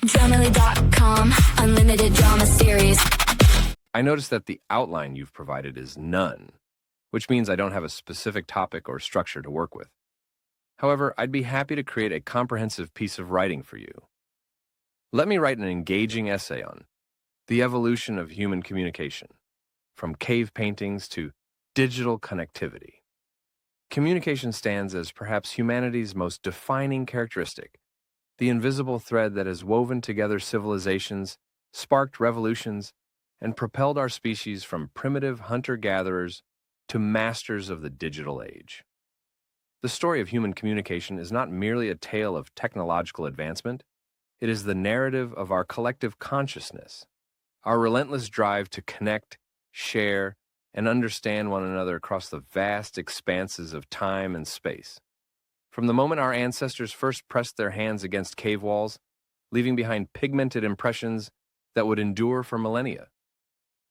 Dramily.com, unlimited drama series. I notice that the outline you've provided is none, which means I don't have a specific topic or structure to work with. However, I'd be happy to create a comprehensive piece of writing for you. Let me write an engaging essay on the evolution of human communication, from cave paintings to digital connectivity. Communication stands as perhaps humanity's most defining characteristic, the invisible thread that has woven together civilizations, sparked revolutions, and propelled our species from primitive hunter-gatherers to masters of the digital age. The story of human communication is not merely a tale of technological advancement, it is the narrative of our collective consciousness, our relentless drive to connect, share, and understand one another across the vast expanses of time and space. From the moment our ancestors first pressed their hands against cave walls, leaving behind pigmented impressions that would endure for millennia,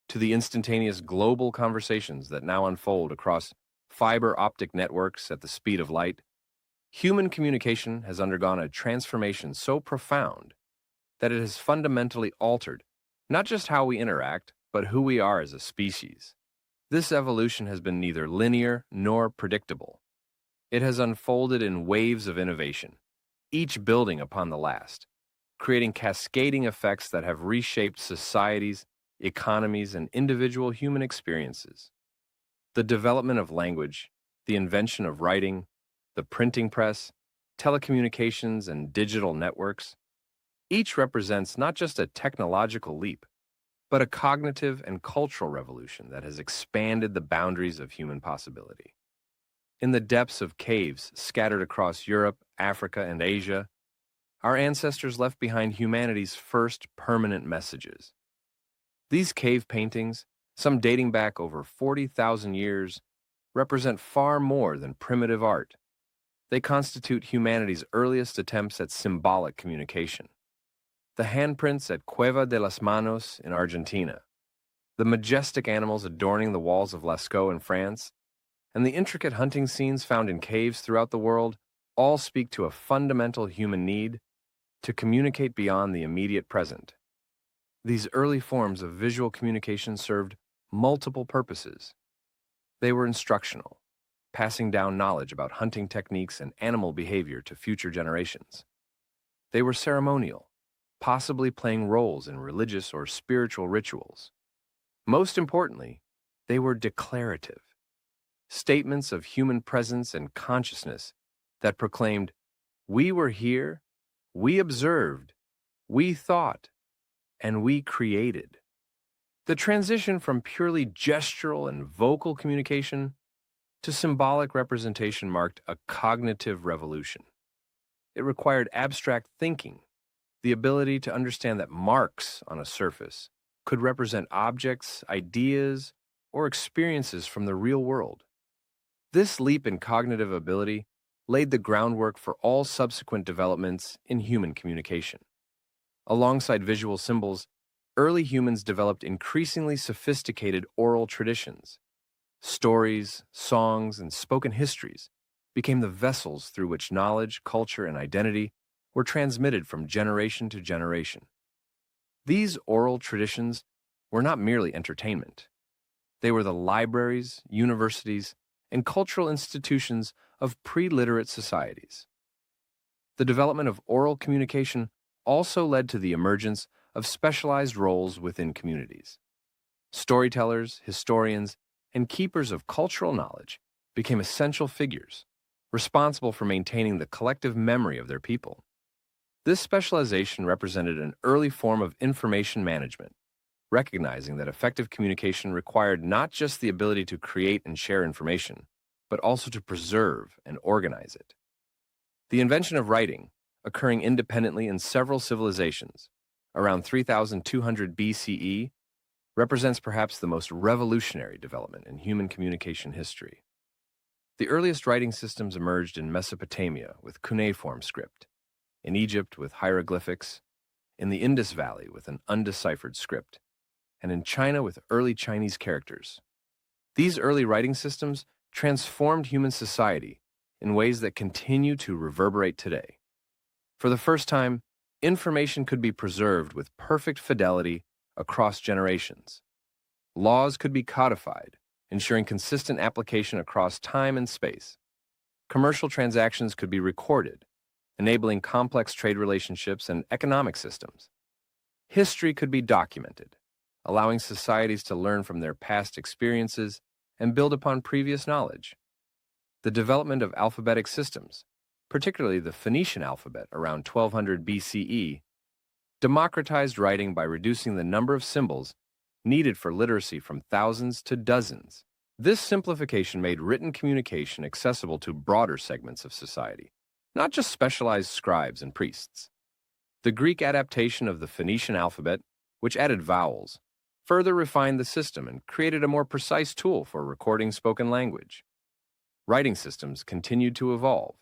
to the instantaneous global conversations that now unfold across fiber optic networks at the speed of light, human communication has undergone a transformation so profound that it has fundamentally altered not just how we interact, but who we are as a species. This evolution has been neither linear nor predictable. It has unfolded in waves of innovation, each building upon the last, creating cascading effects that have reshaped societies, economies, and individual human experiences. The development of language, the invention of writing, the printing press, telecommunications, and digital networks, each represents not just a technological leap, but a cognitive and cultural revolution that has expanded the boundaries of human possibility. In the depths of caves scattered across Europe, Africa, and Asia, our ancestors left behind humanity's first permanent messages. These cave paintings, some dating back over 40,000 years, represent far more than primitive art. They constitute humanity's earliest attempts at symbolic communication. The handprints at Cueva de las Manos in Argentina, the majestic animals adorning the walls of Lascaux in France, and the intricate hunting scenes found in caves throughout the world all speak to a fundamental human need to communicate beyond the immediate present. These early forms of visual communication served multiple purposes. They were instructional, passing down knowledge about hunting techniques and animal behavior to future generations. They were ceremonial, possibly playing roles in religious or spiritual rituals. Most importantly, they were declarative, statements of human presence and consciousness that proclaimed, "We were here, we observed, we thought, and we created." The transition from purely gestural and vocal communication to symbolic representation marked a cognitive revolution. It required abstract thinking, the ability to understand that marks on a surface could represent objects, ideas, or experiences from the real world. This leap in cognitive ability laid the groundwork for all subsequent developments in human communication. Alongside visual symbols, early humans developed increasingly sophisticated oral traditions. Stories, songs, and spoken histories became the vessels through which knowledge, culture, and identity were transmitted from generation to generation. These oral traditions were not merely entertainment. They were the libraries, universities, and cultural institutions of pre-literate societies. The development of oral communication also led to the emergence of specialized roles within communities. Storytellers, historians, and keepers of cultural knowledge became essential figures, responsible for maintaining the collective memory of their people. This specialization represented an early form of information management, recognizing that effective communication required not just the ability to create and share information, but also to preserve and organize it. The invention of writing, occurring independently in several civilizations, around 3200 BCE, represents perhaps the most revolutionary development in human communication history. The earliest writing systems emerged in Mesopotamia with cuneiform script, in Egypt with hieroglyphics, in the Indus Valley with an undeciphered script, and in China with early Chinese characters. These early writing systems transformed human society in ways that continue to reverberate today. For the first time, Information could be preserved with perfect fidelity across generations. Laws could be codified, ensuring consistent application across time and space. Commercial transactions could be recorded, enabling complex trade relationships and economic systems. History could be documented, allowing societies to learn from their past experiences and build upon previous knowledge. The development of alphabetic systems, particularly the Phoenician alphabet around 1200 BCE, democratized writing by reducing the number of symbols needed for literacy from thousands to dozens. This simplification made written communication accessible to broader segments of society, not just specialized scribes and priests. The Greek adaptation of the Phoenician alphabet, which added vowels, further refined the system and created a more precise tool for recording spoken language. Writing systems continued to evolve,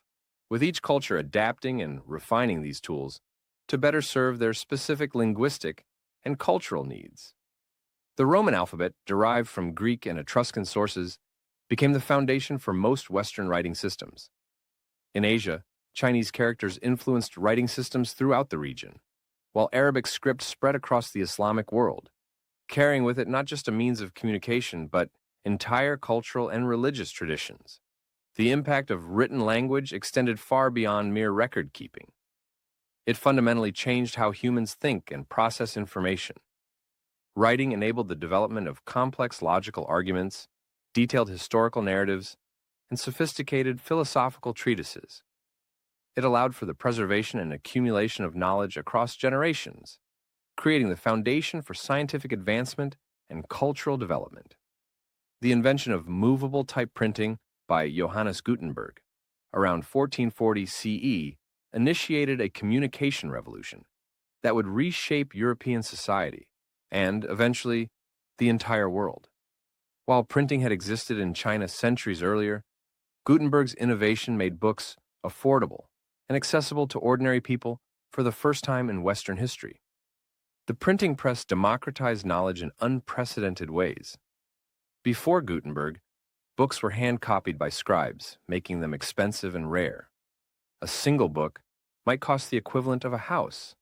with each culture adapting and refining these tools to better serve their specific linguistic and cultural needs. The Roman alphabet, derived from Greek and Etruscan sources, became the foundation for most Western writing systems. In Asia, Chinese characters influenced writing systems throughout the region, while Arabic script spread across the Islamic world, carrying with it not just a means of communication, but entire cultural and religious traditions. The impact of written language extended far beyond mere record-keeping. It fundamentally changed how humans think and process information. Writing enabled the development of complex logical arguments, detailed historical narratives, and sophisticated philosophical treatises. It allowed for the preservation and accumulation of knowledge across generations, creating the foundation for scientific advancement and cultural development. The invention of movable type printing by Johannes Gutenberg, around 1440 CE, initiated a communication revolution that would reshape European society and, eventually, the entire world. While printing had existed in China centuries earlier, Gutenberg's innovation made books affordable and accessible to ordinary people for the first time in Western history. The printing press democratized knowledge in unprecedented ways. Before Gutenberg, books were hand-copied by scribes, making them expensive and rare. A single book might cost the equivalent of a house,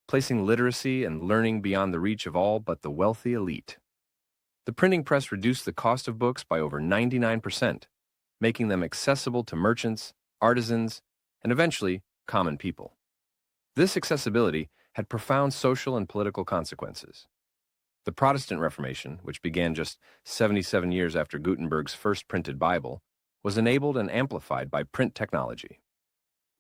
placing literacy and learning beyond the reach of all but the wealthy elite. The printing press reduced the cost of books by over 99%, making them accessible to merchants, artisans, and eventually, common people. This accessibility had profound social and political consequences. The Protestant Reformation, which began just 77 years after Gutenberg's first printed Bible, was enabled and amplified by print technology.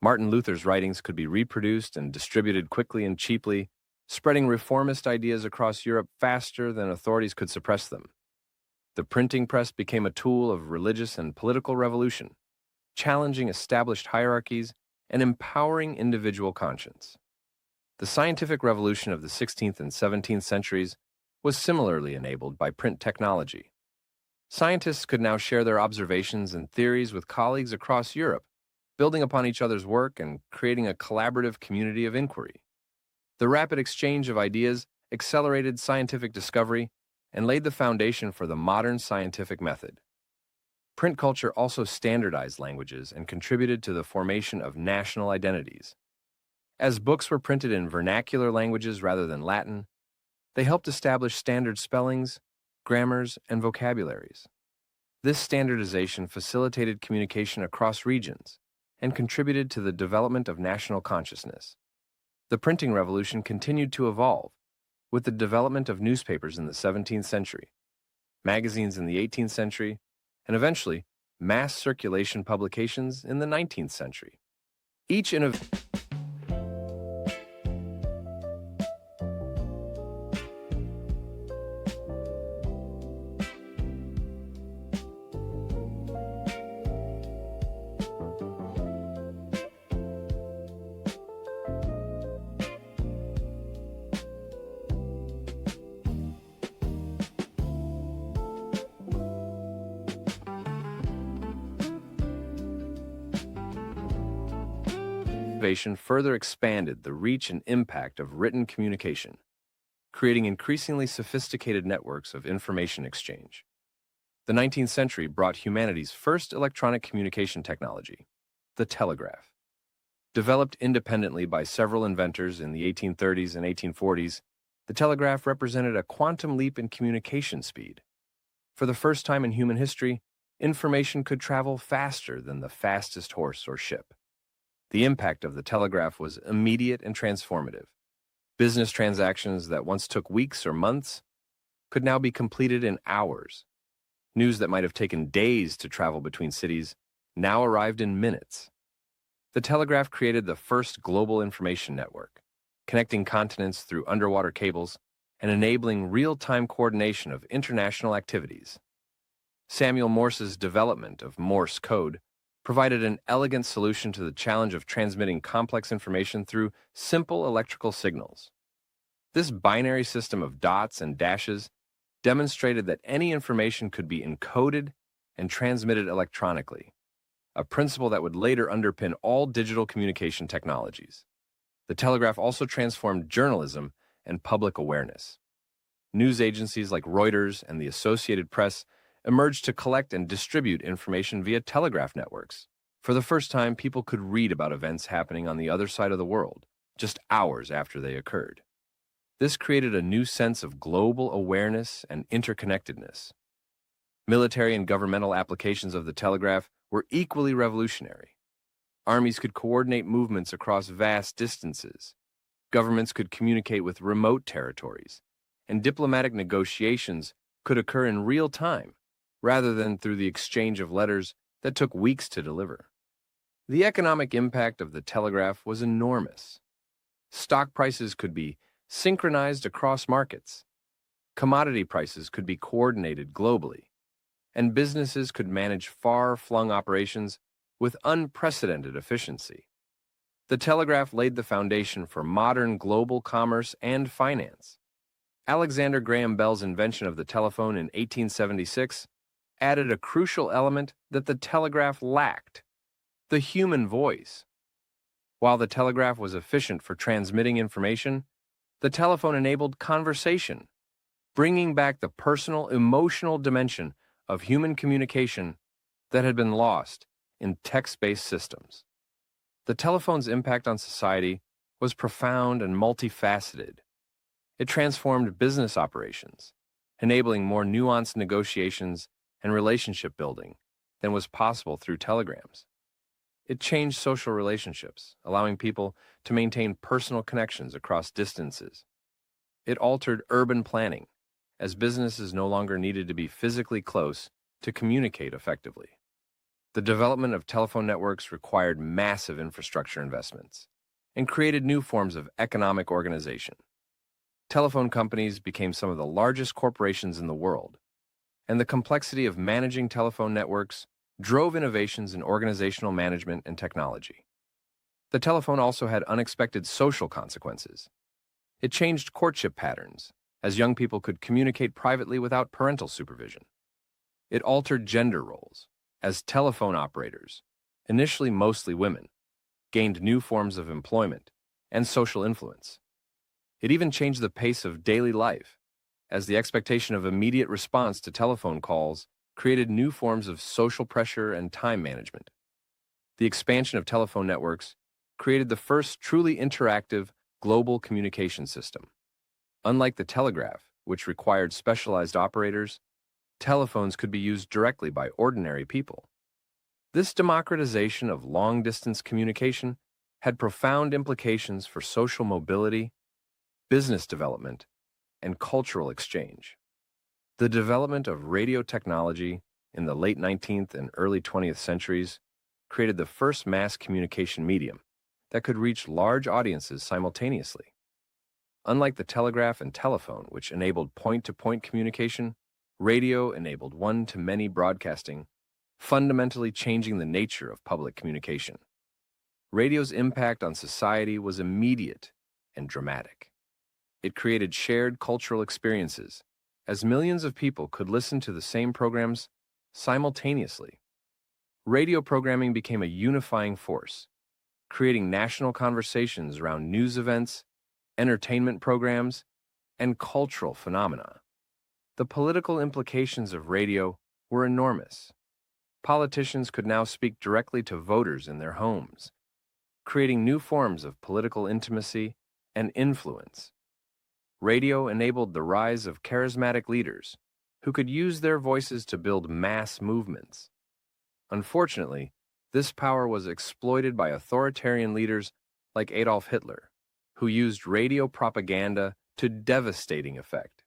Martin Luther's writings could be reproduced and distributed quickly and cheaply, spreading reformist ideas across Europe faster than authorities could suppress them. The printing press became a tool of religious and political revolution, challenging established hierarchies and empowering individual conscience. The scientific revolution of the 16th and 17th centuries was similarly enabled by print technology. Scientists could now share their observations and theories with colleagues across Europe, building upon each other's work and creating a collaborative community of inquiry. The rapid exchange of ideas accelerated scientific discovery and laid the foundation for the modern scientific method. Print culture also standardized languages and contributed to the formation of national identities. As books were printed in vernacular languages rather than Latin, they helped establish standard spellings, grammars, and vocabularies. This standardization facilitated communication across regions and contributed to the development of national consciousness. The printing revolution continued to evolve, with the development of newspapers in the 17th century, magazines in the 18th century, and eventually, mass circulation publications in the 19th century. Each innovation further expanded the reach and impact of written communication, creating increasingly sophisticated networks of information exchange. The 19th century brought humanity's first electronic communication technology, the telegraph. Developed independently by several inventors in the 1830s and 1840s, the telegraph represented a quantum leap in communication speed. For the first time in human history, information could travel faster than the fastest horse or ship. The impact of the telegraph was immediate and transformative. Business transactions that once took weeks or months could now be completed in hours. News that might have taken days to travel between cities now arrived in minutes. The telegraph created the first global information network, connecting continents through underwater cables and enabling real-time coordination of international activities. Samuel Morse's development of Morse code provided an elegant solution to the challenge of transmitting complex information through simple electrical signals. This binary system of dots and dashes demonstrated that any information could be encoded and transmitted electronically, a principle that would later underpin all digital communication technologies. The telegraph also transformed journalism and public awareness. News agencies like Reuters and the Associated Press emerged to collect and distribute information via telegraph networks. For the first time, people could read about events happening on the other side of the world, just hours after they occurred. This created a new sense of global awareness and interconnectedness. Military and governmental applications of the telegraph were equally revolutionary. Armies could coordinate movements across vast distances. Governments could communicate with remote territories, and diplomatic negotiations could occur in real time, rather than through the exchange of letters that took weeks to deliver. The economic impact of the telegraph was enormous. Stock prices could be synchronized across markets. Commodity prices could be coordinated globally, and businesses could manage far-flung operations with unprecedented efficiency. The telegraph laid the foundation for modern global commerce and finance. Alexander Graham Bell's invention of the telephone in 1876 added a crucial element that the telegraph lacked: the human voice. While the telegraph was efficient for transmitting information, the telephone enabled conversation, bringing back the personal, emotional dimension of human communication that had been lost in text-based systems. The telephone's impact on society was profound and multifaceted. It transformed business operations, enabling more nuanced negotiations and relationship building than was possible through telegrams. It changed social relationships, allowing people to maintain personal connections across distances. It altered urban planning, as businesses no longer needed to be physically close to communicate effectively. The development of telephone networks required massive infrastructure investments and created new forms of economic organization. Telephone companies became some of the largest corporations in the world, and the complexity of managing telephone networks drove innovations in organizational management and technology. The telephone also had unexpected social consequences. It changed courtship patterns, as young people could communicate privately without parental supervision. It altered gender roles, as telephone operators, initially mostly women, gained new forms of employment and social influence. It even changed the pace of daily life, as the expectation of immediate response to telephone calls created new forms of social pressure and time management. The expansion of telephone networks created the first truly interactive global communication system. Unlike the telegraph, which required specialized operators, telephones could be used directly by ordinary people. This democratization of long-distance communication had profound implications for social mobility, business development, and cultural exchange. The development of radio technology in the late 19th and early 20th centuries created the first mass communication medium that could reach large audiences simultaneously. Unlike the telegraph and telephone, which enabled point-to-point communication, radio enabled one-to-many broadcasting, fundamentally changing the nature of public communication. Radio's impact on society was immediate and dramatic. It created shared cultural experiences, as millions of people could listen to the same programs simultaneously. Radio programming became a unifying force, creating national conversations around news events, entertainment programs, and cultural phenomena. The political implications of radio were enormous. Politicians could now speak directly to voters in their homes. creating new forms of political intimacy and influence. Radio enabled the rise of charismatic leaders who could use their voices to build mass movements. Unfortunately, this power was exploited by authoritarian leaders like Adolf Hitler, who used radio propaganda to devastating effect.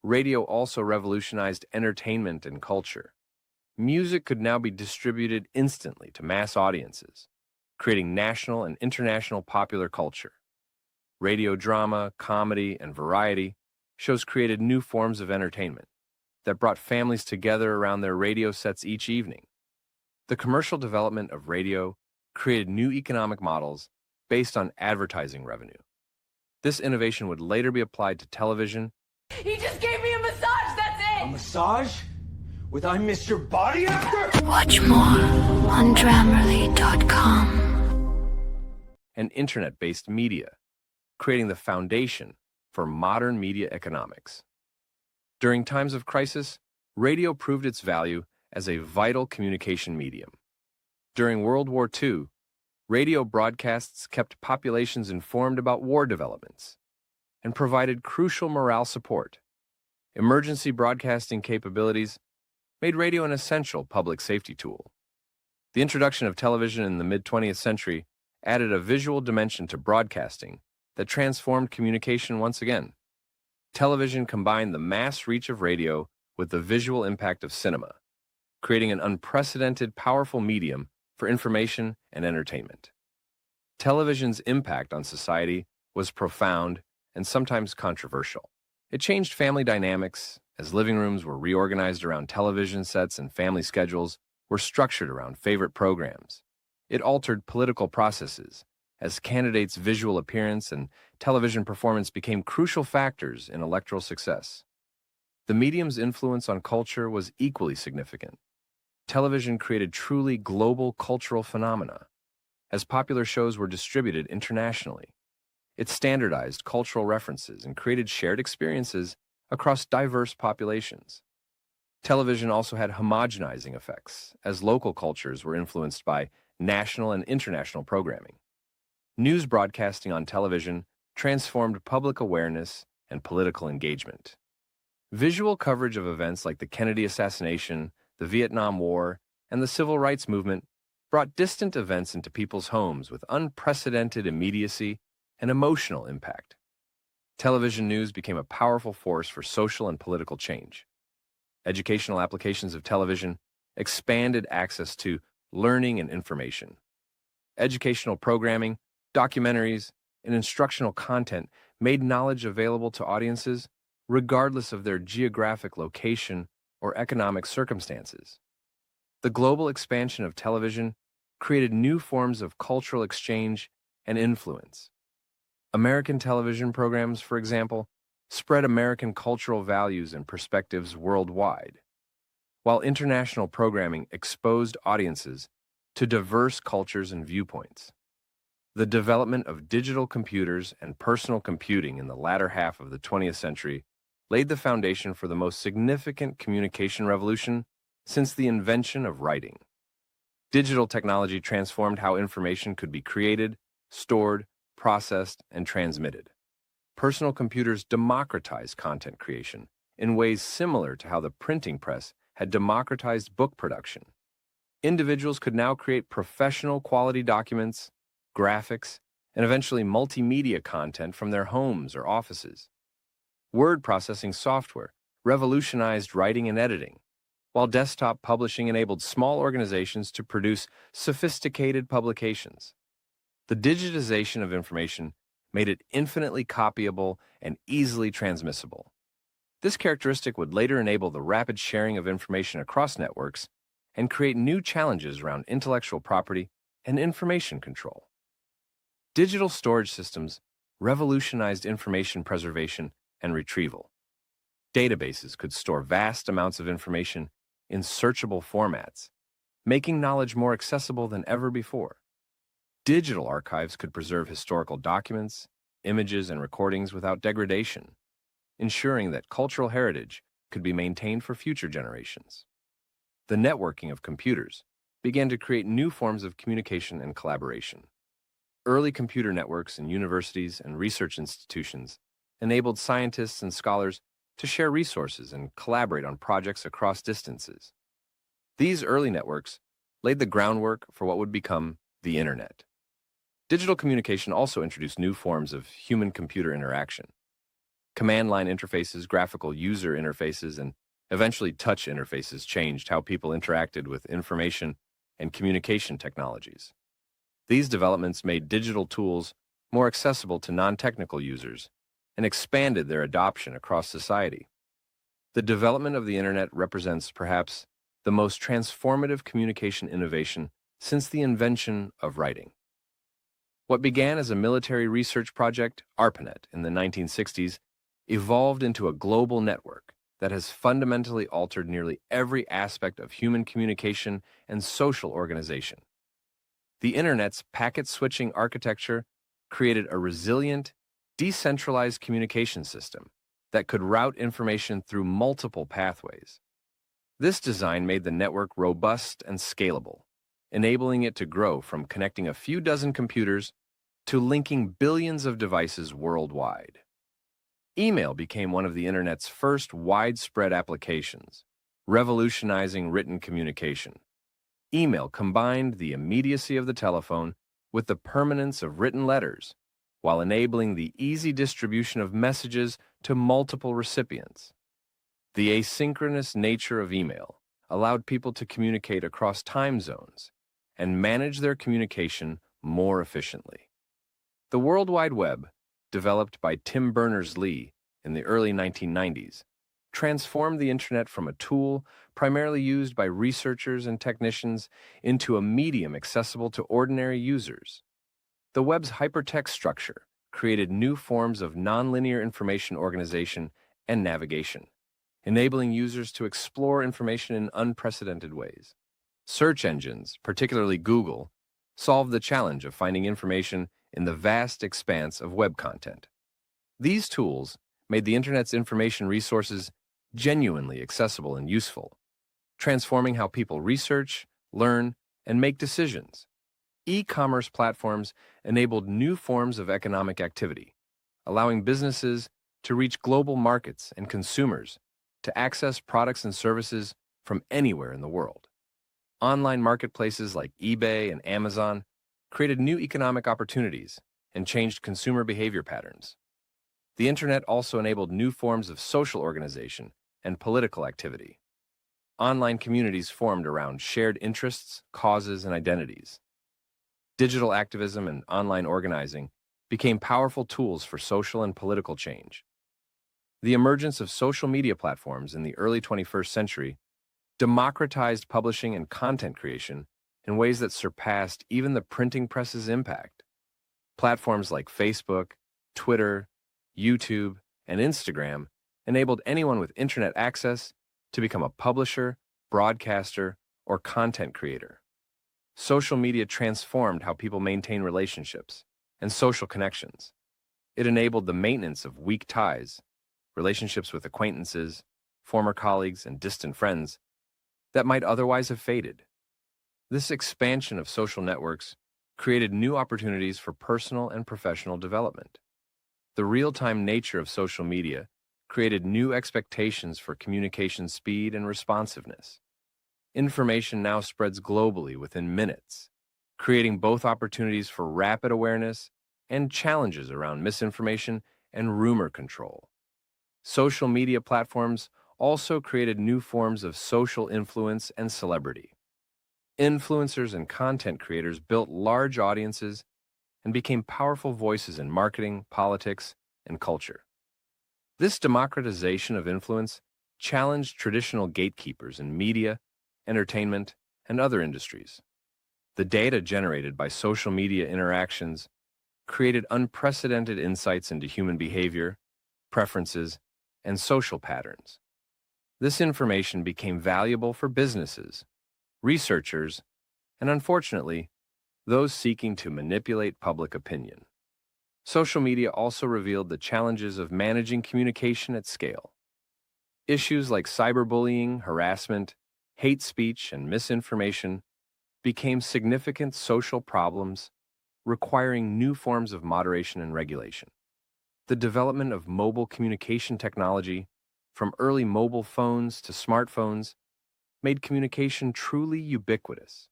Radio also revolutionized entertainment and culture. Music could now be distributed instantly to mass audiences, creating national and international popular culture. Radio drama, comedy, and variety shows created new forms of entertainment that brought families together around their radio sets each evening. The commercial development of radio created new economic models based on advertising revenue. This innovation would later be applied to television. He just gave me a massage, that's it! A massage? With I Miss Your Body After? Watch more on Grammarly.com. And internet-based media, creating the foundation for modern media economics. During times of crisis, radio proved its value as a vital communication medium. During World War II, radio broadcasts kept populations informed about war developments and provided crucial morale support. Emergency broadcasting capabilities made radio an essential public safety tool. The introduction of television in the mid-20th century added a visual dimension to broadcasting that transformed communication once again. Television combined the mass reach of radio with the visual impact of cinema, creating an unprecedented, powerful medium for information and entertainment. Television's impact on society was profound and sometimes controversial. It changed family dynamics, as living rooms were reorganized around television sets and family schedules were structured around favorite programs. It altered political processes, as candidates' visual appearance and television performance became crucial factors in electoral success. The medium's influence on culture was equally significant. Television created truly global cultural phenomena, as popular shows were distributed internationally. It standardized cultural references and created shared experiences across diverse populations. Television also had homogenizing effects, as local cultures were influenced by national and international programming. News broadcasting on television transformed public awareness and political engagement. Visual coverage of events like the Kennedy assassination, the Vietnam War, and the Civil Rights Movement brought distant events into people's homes with unprecedented immediacy and emotional impact. Television news became a powerful force for social and political change. Educational applications of television expanded access to learning and information. Educational programming, documentaries, and instructional content made knowledge available to audiences regardless of their geographic location or economic circumstances. The global expansion of television created new forms of cultural exchange and influence. American television programs, for example, spread American cultural values and perspectives worldwide, while international programming exposed audiences to diverse cultures and viewpoints. The development of digital computers and personal computing in the latter half of the 20th century laid the foundation for the most significant communication revolution since the invention of writing. Digital technology transformed how information could be created, stored, processed, and transmitted. Personal computers democratized content creation in ways similar to how the printing press had democratized book production. Individuals could now create professional quality documents, graphics, and eventually multimedia content from their homes or offices. Word processing software revolutionized writing and editing, while desktop publishing enabled small organizations to produce sophisticated publications. The digitization of information made it infinitely copyable and easily transmissible. This characteristic would later enable the rapid sharing of information across networks and create new challenges around intellectual property and information control. Digital storage systems revolutionized information preservation and retrieval. Databases could store vast amounts of information in searchable formats, making knowledge more accessible than ever before. Digital archives could preserve historical documents, images, and recordings without degradation, ensuring that cultural heritage could be maintained for future generations. The networking of computers began to create new forms of communication and collaboration. early computer networks in universities and research institutions enabled scientists and scholars to share resources and collaborate on projects across distances. These early networks laid the groundwork for what would become the Internet. Digital communication also introduced new forms of human-computer interaction. Command line interfaces, graphical user interfaces, and eventually touch interfaces changed how people interacted with information and communication technologies. These developments made digital tools more accessible to non-technical users and expanded their adoption across society. The development of the Internet represents perhaps the most transformative communication innovation since the invention of writing. What began as a military research project, ARPANET, in the 1960s, evolved into a global network that has fundamentally altered nearly every aspect of human communication and social organization. The Internet's packet-switching architecture created a resilient, decentralized communication system that could route information through multiple pathways. This design made the network robust and scalable, enabling it to grow from connecting a few dozen computers to linking billions of devices worldwide. Email became one of the Internet's first widespread applications, revolutionizing written communication. Email combined the immediacy of the telephone with the permanence of written letters, while enabling the easy distribution of messages to multiple recipients. The asynchronous nature of email allowed people to communicate across time zones and manage their communication more efficiently. The World Wide Web, developed by Tim Berners-Lee in the early 1990s, transformed the Internet from a tool primarily used by researchers and technicians into a medium accessible to ordinary users. The web's hypertext structure created new forms of nonlinear information organization and navigation, enabling users to explore information in unprecedented ways. Search engines, particularly Google, solved the challenge of finding information in the vast expanse of web content. These tools made the Internet's information resources genuinely accessible and useful, transforming how people research, learn, and make decisions. E-commerce platforms enabled new forms of economic activity, allowing businesses to reach global markets and consumers to access products and services from anywhere in the world. Online marketplaces like eBay and Amazon created new economic opportunities and changed consumer behavior patterns. The Internet also enabled new forms of social organization and political activity. Online communities formed around shared interests, causes, and identities. Digital activism and online organizing became powerful tools for social and political change. The emergence of social media platforms in the early 21st century democratized publishing and content creation in ways that surpassed even the printing press's impact. Platforms like Facebook, Twitter, YouTube, and Instagram enabled anyone with internet access to become a publisher, broadcaster, or content creator. Social media transformed how people maintain relationships and social connections. It enabled the maintenance of weak ties, relationships with acquaintances, former colleagues, and distant friends that might otherwise have faded. This expansion of social networks created new opportunities for personal and professional development. The real-time nature of social media created new expectations for communication speed and responsiveness. Information now spreads globally within minutes, creating both opportunities for rapid awareness and challenges around misinformation and rumor control. Social media platforms also created new forms of social influence and celebrity. Influencers and content creators built large audiences and became powerful voices in marketing, politics, and culture. This democratization of influence challenged traditional gatekeepers in media, entertainment, and other industries. The data generated by social media interactions created unprecedented insights into human behavior, preferences, and social patterns. This information became valuable for businesses, researchers, and unfortunately, those seeking to manipulate public opinion. Social media also revealed the challenges of managing communication at scale. Issues like cyberbullying, harassment, hate speech, and misinformation became significant social problems, requiring new forms of moderation and regulation. The development of mobile communication technology, from early mobile phones to smartphones, made communication truly ubiquitous.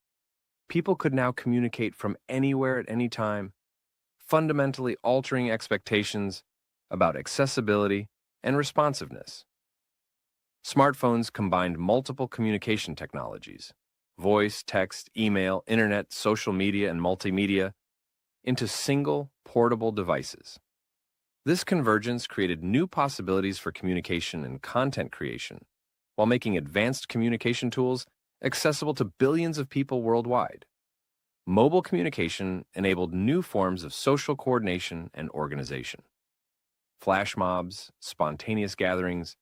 People could now communicate from anywhere at any time, fundamentally altering expectations about accessibility and responsiveness. Smartphones combined multiple communication technologies, voice, text, email, internet, social media, and multimedia, into single, portable devices. This convergence created new possibilities for communication and content creation, while making advanced communication tools accessible to billions of people worldwide. Mobile communication enabled new forms of social coordination and organization. Flash mobs, spontaneous gatherings,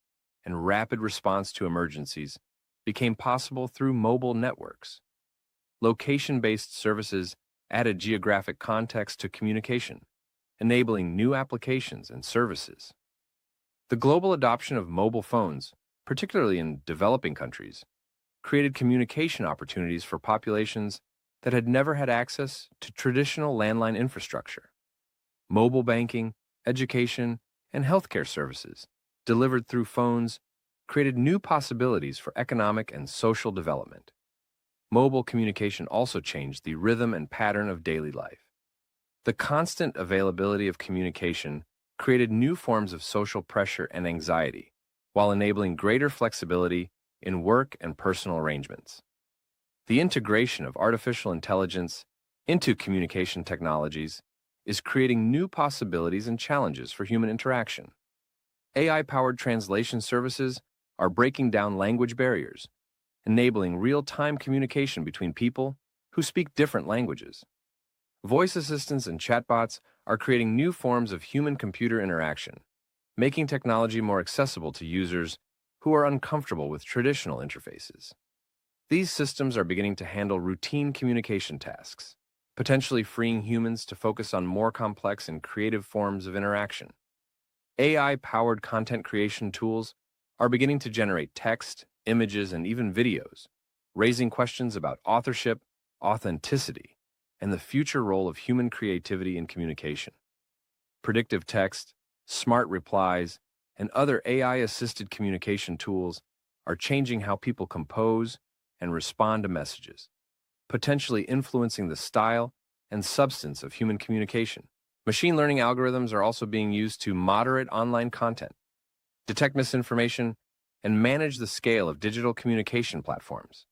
and rapid response to emergencies became possible through mobile networks. Location-based services added geographic context to communication, enabling new applications and services. The global adoption of mobile phones, particularly in developing countries, created communication opportunities for populations that had never had access to traditional landline infrastructure. Mobile banking, education, and healthcare services, delivered through phones, created new possibilities for economic and social development. Mobile communication also changed the rhythm and pattern of daily life. The constant availability of communication created new forms of social pressure and anxiety, while enabling greater flexibility in work and personal arrangements. The integration of artificial intelligence into communication technologies is creating new possibilities and challenges for human interaction. AI-powered translation services are breaking down language barriers, enabling real-time communication between people who speak different languages. Voice assistants and chatbots are creating new forms of human-computer interaction, making technology more accessible to users who are uncomfortable with traditional interfaces. These systems are beginning to handle routine communication tasks, potentially freeing humans to focus on more complex and creative forms of interaction. AI-powered content creation tools are beginning to generate text, images, and even videos, raising questions about authorship, authenticity, and the future role of human creativity in communication. Predictive text, smart replies, and other AI-assisted communication tools are changing how people compose and respond to messages, potentially influencing the style and substance of human communication. Machine learning algorithms are also being used to moderate online content, detect misinformation, and manage the scale of digital communication platforms.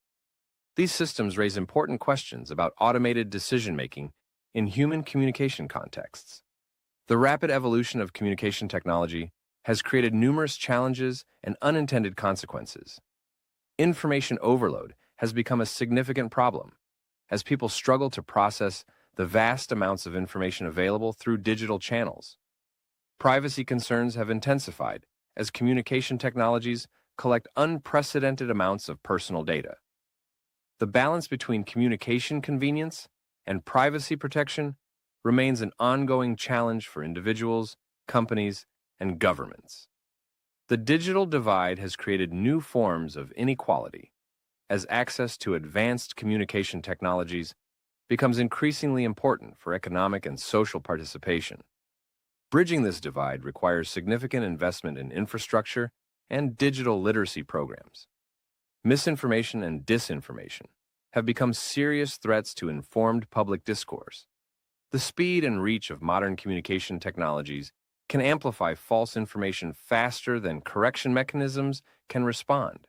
These systems raise important questions about automated decision-making in human communication contexts. The rapid evolution of communication technology has created numerous challenges and unintended consequences. Information overload has become a significant problem as people struggle to process the vast amounts of information available through digital channels. Privacy concerns have intensified as communication technologies collect unprecedented amounts of personal data. The balance between communication convenience and privacy protection remains an ongoing challenge for individuals, companies, and governments. The digital divide has created new forms of inequality as access to advanced communication technologies becomes increasingly important for economic and social participation. Bridging this divide requires significant investment in infrastructure and digital literacy programs. Misinformation and disinformation have become serious threats to informed public discourse. The speed and reach of modern communication technologies can amplify false information faster than correction mechanisms can respond.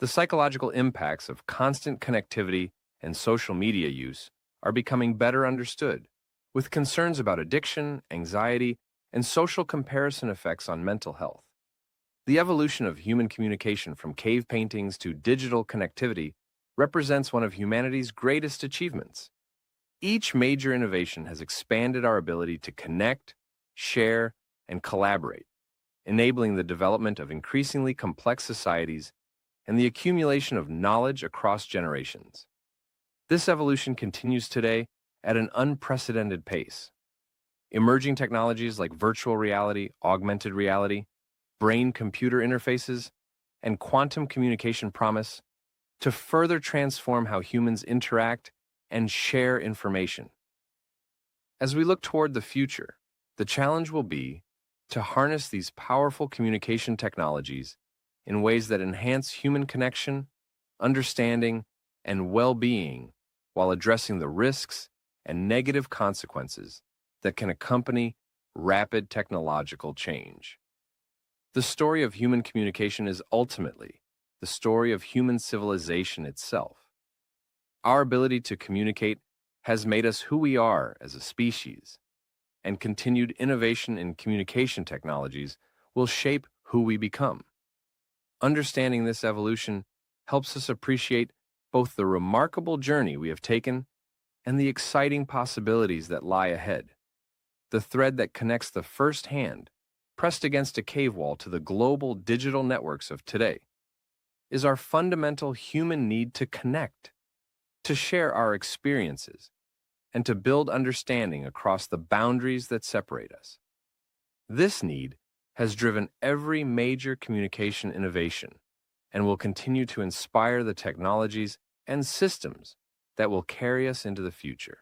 The psychological impacts of constant connectivity and social media use are becoming better understood, with concerns about addiction, anxiety, and social comparison effects on mental health. The evolution of human communication from cave paintings to digital connectivity represents one of humanity's greatest achievements. Each major innovation has expanded our ability to connect, share, and collaborate, enabling the development of increasingly complex societies and the accumulation of knowledge across generations. This evolution continues today at an unprecedented pace. Emerging technologies like virtual reality, augmented reality, brain-computer interfaces, and quantum communication promise to further transform how humans interact and share information. As we look toward the future, the challenge will be to harness these powerful communication technologies in ways that enhance human connection, understanding, and well-being while addressing the risks and negative consequences that can accompany rapid technological change. The story of human communication is ultimately the story of human civilization itself. Our ability to communicate has made us who we are as a species, and continued innovation in communication technologies will shape who we become. Understanding this evolution helps us appreciate both the remarkable journey we have taken and the exciting possibilities that lie ahead. The thread that connects the first hand, pressed against a cave wall, to the global digital networks of today is our fundamental human need to connect, to share our experiences, and to build understanding across the boundaries that separate us. This need has driven every major communication innovation and will continue to inspire the technologies and systems that will carry us into the future.